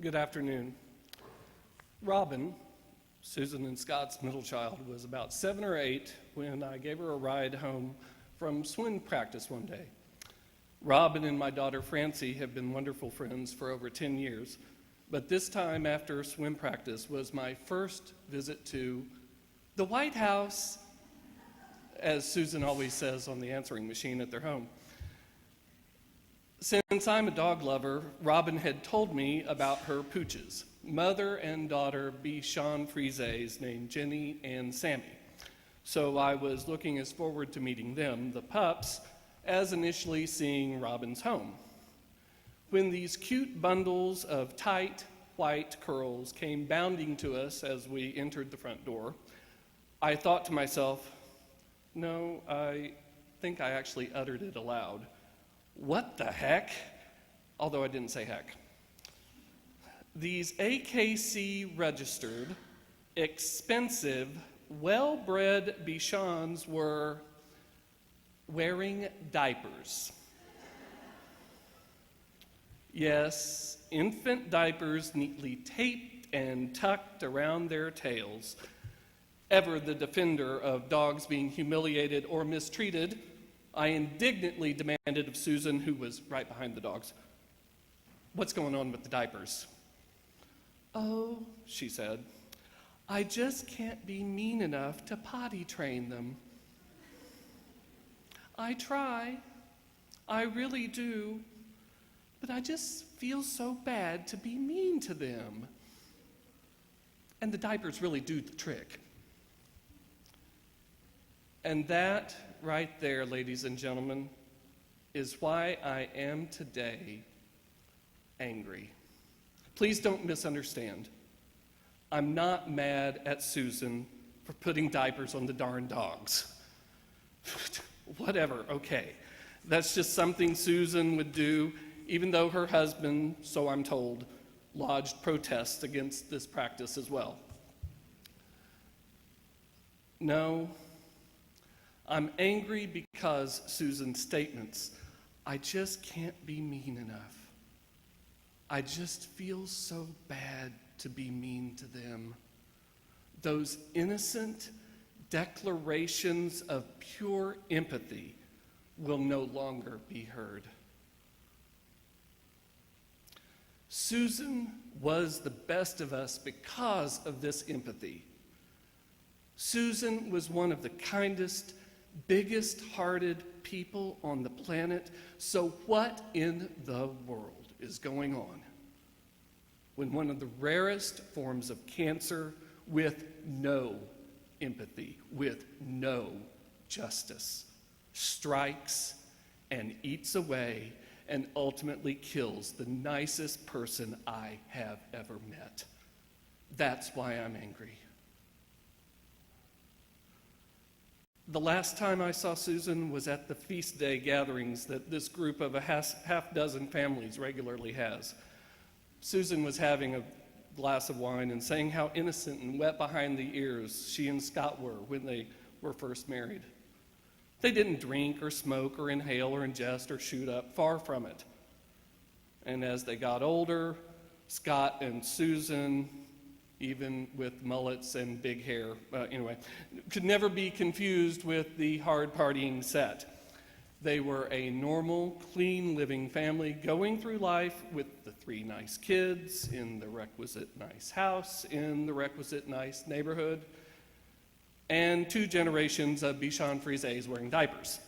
Good afternoon. Robin, Susan and Scott's middle child, was about 7 or 8 when I gave her a ride home from swim practice one day. Robin and my daughter Francie have been wonderful friends for over 10 years, but this time after swim practice was my first visit to the White House, as Susan always says on the answering machine at their home. Since I'm a dog lover, Robin had told me about her pooches, mother and daughter Bichon Frises named Jenny and Sammy. So I was looking as forward to meeting them, the pups, as initially seeing Robin's home. When these cute bundles of tight white curls came bounding to us as we entered the front door, I thought to myself, no, I think I actually uttered it aloud. What the heck? Although I didn't say heck. These AKC registered, expensive, well-bred Bichons were wearing diapers. Yes, infant diapers neatly taped and tucked around their tails. Ever the defender of dogs being humiliated or mistreated, I indignantly demanded of Susan, who was right behind the dogs, "What's going on with the diapers?" "Oh," she said, "I just can't be mean enough to potty train them. I try, I really do, but I just feel so bad to be mean to them. And the diapers really do the trick." And that right there, ladies and gentlemen, is why I am today angry. Please don't misunderstand. I'm not mad at Susan for putting diapers on the darn dogs. Whatever, okay. That's just something Susan would do, even though her husband, so I'm told, lodged protests against this practice as well. No, I'm angry because Susan's statements, "I just can't be mean enough. I just feel so bad to be mean to them." Those innocent declarations of pure empathy will no longer be heard. Susan was the best of us because of this empathy. Susan was one of the kindest, biggest-hearted people on the planet. So what in the world is going on when one of the rarest forms of cancer, with no empathy, with no justice, strikes and eats away and ultimately kills the nicest person I have ever met? That's why I'm angry. The last time I saw Susan was at the feast day gatherings that this group of a half dozen families regularly has. Susan was having a glass of wine and saying how innocent and wet behind the ears she and Scott were when they were first married. They didn't drink or smoke or inhale or ingest or shoot up, far from it. And as they got older, Scott and Susan, even with mullets and big hair, could never be confused with the hard partying set. They were a normal, clean living family going through life with the 3 nice kids in the requisite nice house, in the requisite nice neighborhood, and 2 generations of Bichon Frises wearing diapers.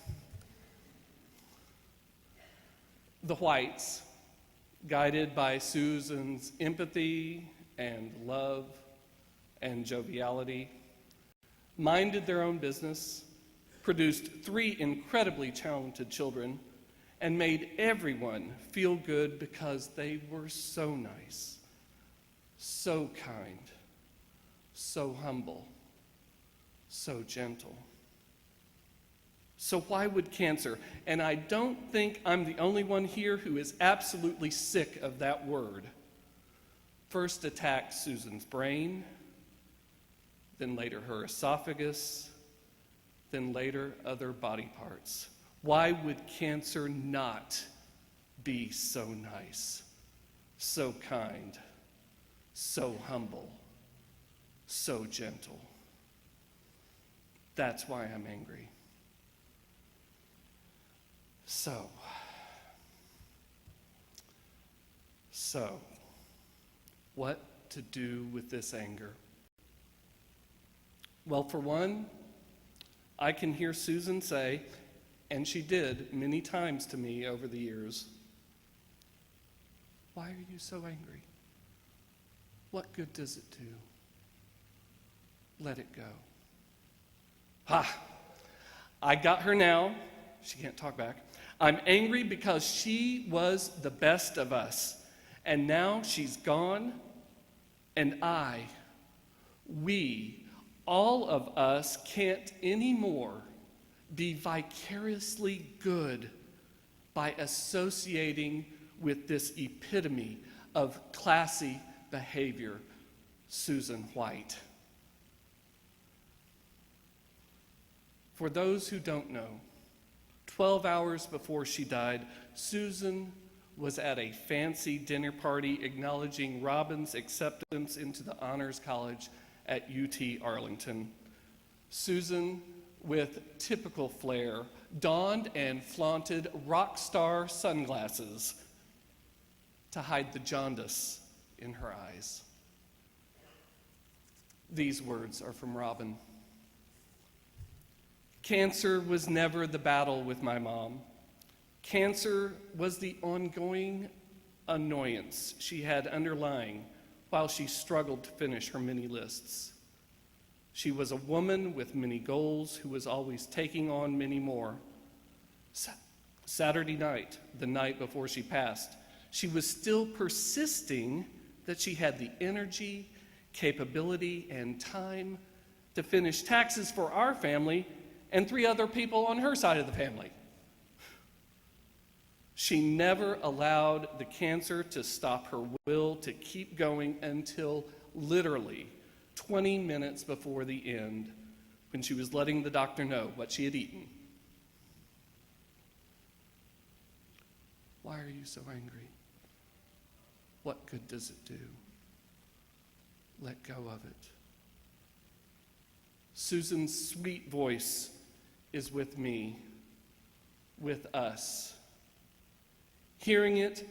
The Whites, guided by Susan's empathy and love and joviality, minded their own business, produced 3 incredibly talented children, and made everyone feel good because they were so nice, so kind, so humble, so gentle. So why would cancer, and I don't think I'm the only one here who is absolutely sick of that word, first attack Susan's brain, then later her esophagus, then later other body parts? Why would cancer not be so nice, so kind, so humble, so gentle. That's why I'm angry. So, what to do with this anger? Well, for one, I can hear Susan say, and she did many times to me over the years, "Why are you so angry? What good does it do? Let it go." Ha! I got her now. She can't talk back. I'm angry because she was the best of us, and now she's gone, and we, all of us can't anymore be vicariously good by associating with this epitome of classy behavior, Susan White. For those who don't know, 12 hours before she died, Susan was at a fancy dinner party acknowledging Robin's acceptance into the Honors College at UT Arlington. Susan, with typical flair, donned and flaunted rock star sunglasses to hide the jaundice in her eyes. These words are from Robin. Cancer was never the battle with my mom. Cancer was the ongoing annoyance she had underlying while she struggled to finish her many lists. She was a woman with many goals who was always taking on many more. Saturday night, the night before she passed, she was still persisting that she had the energy, capability, and time to finish taxes for our family and 3 other people on her side of the family. She never allowed the cancer to stop her will to keep going until literally 20 minutes before the end, when she was letting the doctor know what she had eaten. Why are you so angry? What good does it do? Let go of it. Susan's sweet voice is with me, with us. Hearing it,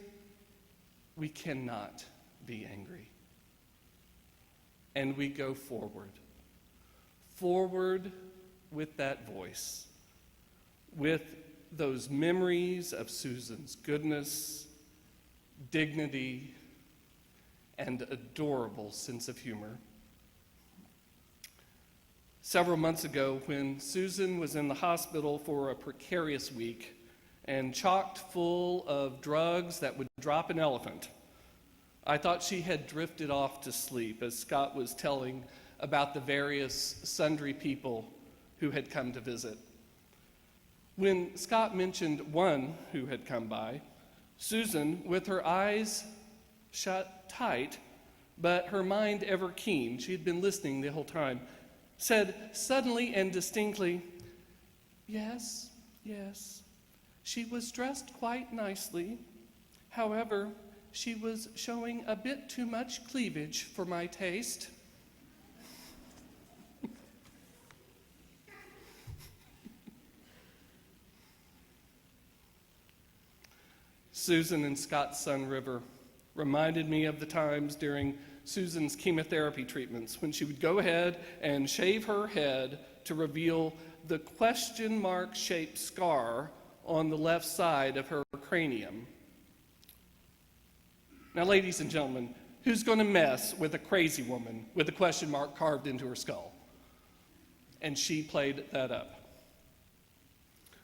we cannot be angry. And we go forward with that voice, with those memories of Susan's goodness, dignity, and adorable sense of humor. Several months ago, when Susan was in the hospital for a precarious week and chocked full of drugs that would drop an elephant, I thought she had drifted off to sleep as Scott was telling about the various sundry people who had come to visit. When Scott mentioned one who had come by, Susan, with her eyes shut tight, but her mind ever keen, she had been listening the whole time, said suddenly and distinctly, "Yes, yes, she was dressed quite nicely. However, she was showing a bit too much cleavage for my taste." Susan and Scott's son River reminded me of the times during Susan's chemotherapy treatments when she would go ahead and shave her head to reveal the question mark shaped scar on the left side of her cranium. Now, ladies and gentlemen, who's going to mess with a crazy woman with a question mark carved into her skull? And she played that up.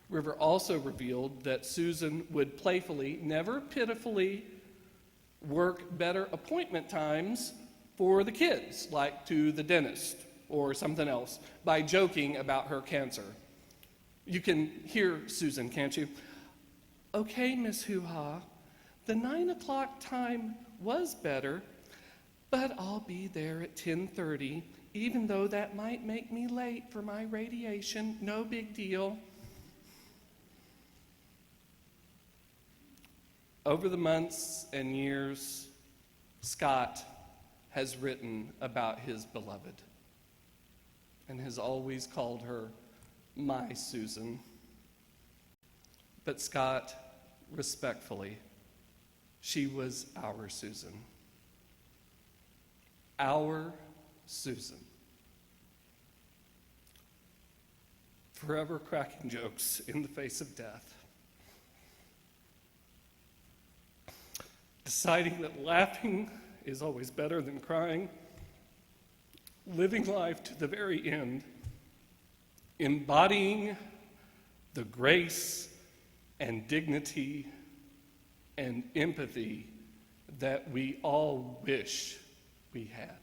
River also revealed that Susan would playfully, never pitifully, work better appointment times for the kids, like to the dentist or something else, by joking about her cancer. You can hear Susan, can't you? "Okay, Miss Hoo-Ha, the 9 o'clock time was better, but I'll be there at 10:30, even though that might make me late for my radiation. No big deal." Over the months and years, Scott has written about his beloved and has always called her my Susan. But Scott, respectfully, she was our Susan. Our Susan. Forever cracking jokes in the face of death. Deciding that laughing is always better than crying. Living life to the very end. Embodying the grace and dignity and empathy that we all wish we had.